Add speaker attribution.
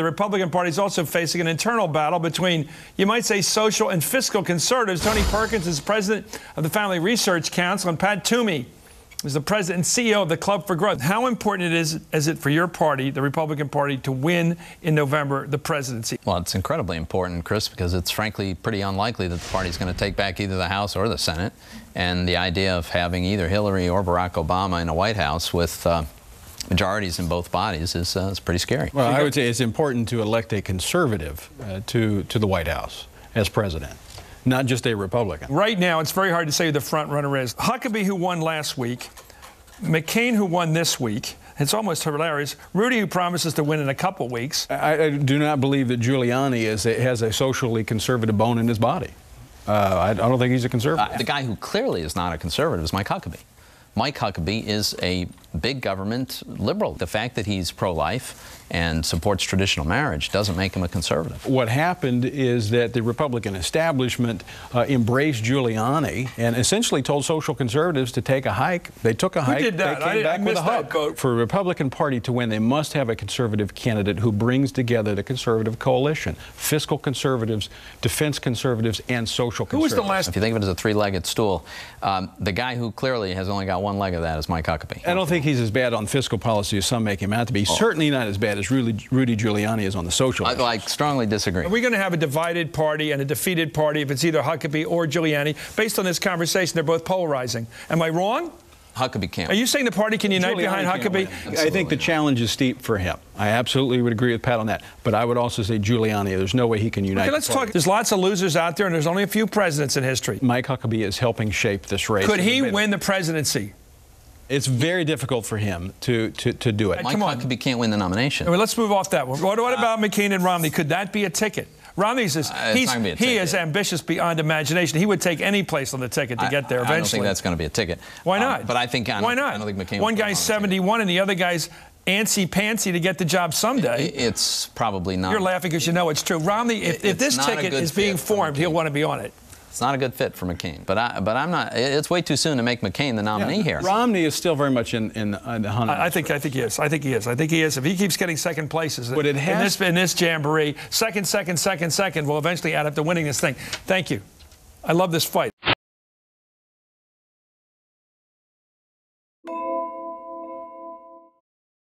Speaker 1: The Republican Party is also facing an internal battle between, you might say, social and fiscal conservatives. Tony Perkins is president of the Family Research Council, and Pat Toomey is the president and CEO of the Club for Growth. How important is it for your party, the Republican Party, to win in November the presidency?
Speaker 2: Well, it's incredibly important, Chris, because it's frankly pretty unlikely that the party's going to take back either the House or the Senate. And the idea of having either Hillary or Barack Obama in a White House with majorities in both bodies is pretty scary.
Speaker 3: Well, I would say it's important to elect a conservative to the White House as president, not just a Republican.
Speaker 1: Right now, it's very hard to say who the front runner is. Huckabee, who won last week, McCain, who won this week. It's almost hilarious. Rudy, who promises to win in a couple weeks.
Speaker 3: I do not believe that Giuliani has a socially conservative bone in his body. I don't think he's a conservative.
Speaker 2: The guy who clearly is not a conservative is Mike Huckabee. Mike Huckabee is a big government liberal. The fact that he's pro-life and supports traditional marriage doesn't make him a conservative.
Speaker 3: What happened is that the Republican establishment embraced Giuliani and essentially told social conservatives to take a hike. They took a hike.
Speaker 1: Who did that?
Speaker 3: They came back with a hook.
Speaker 1: Vote.
Speaker 3: For a Republican Party to win, they must have a conservative candidate who brings together the conservative coalition: fiscal conservatives, defense conservatives, and social conservatives.
Speaker 1: Who was the last?
Speaker 2: If you think of it as a three-legged stool, the guy who clearly has only got one leg of that is Mike Huckabee.
Speaker 3: I don't think he's as bad on fiscal policy as some make him out to be. Certainly not as bad as Rudy Giuliani is on the social issues.
Speaker 2: I strongly disagree.
Speaker 1: Are we going to have a divided party and a defeated party if it's either Huckabee or Giuliani? Based on this conversation, they're both polarizing. Am I wrong?
Speaker 2: Huckabee can't.
Speaker 1: Are you saying the party can unite behind Huckabee?
Speaker 3: I think the challenge is steep for him. I absolutely would agree with Pat on that. But I would also say Giuliani, there's no way he can unite.
Speaker 1: Okay, let's talk. There's lots of losers out there, and there's only a few presidents in history.
Speaker 3: Mike Huckabee is helping shape this race.
Speaker 1: Could he win the presidency?
Speaker 3: It's very difficult for him to do it.
Speaker 2: Mike Huckabee can't win the nomination.
Speaker 1: Well, let's move off that one. What about McCain and Romney? Could that be a ticket? Romney says he is ambitious beyond imagination. He would take any place on the ticket to get there eventually.
Speaker 2: I don't think that's going to be a ticket.
Speaker 1: Why not?
Speaker 2: But I think
Speaker 1: why not?
Speaker 2: I don't think McCain.
Speaker 1: One guy's 71 and the other guy's antsy-pantsy to get the job someday.
Speaker 2: It's probably not.
Speaker 1: You're laughing because you know it's true. Romney, if this ticket is being formed, he'll want to be on it.
Speaker 2: It's not a good fit for McCain, but I'm not. It's way too soon to make McCain the nominee here.
Speaker 3: Romney is still very much in the hunt.
Speaker 1: I think he is. I think he is. If he keeps getting second places in this jamboree, second will eventually add up to winning this thing. Thank you. I love this fight.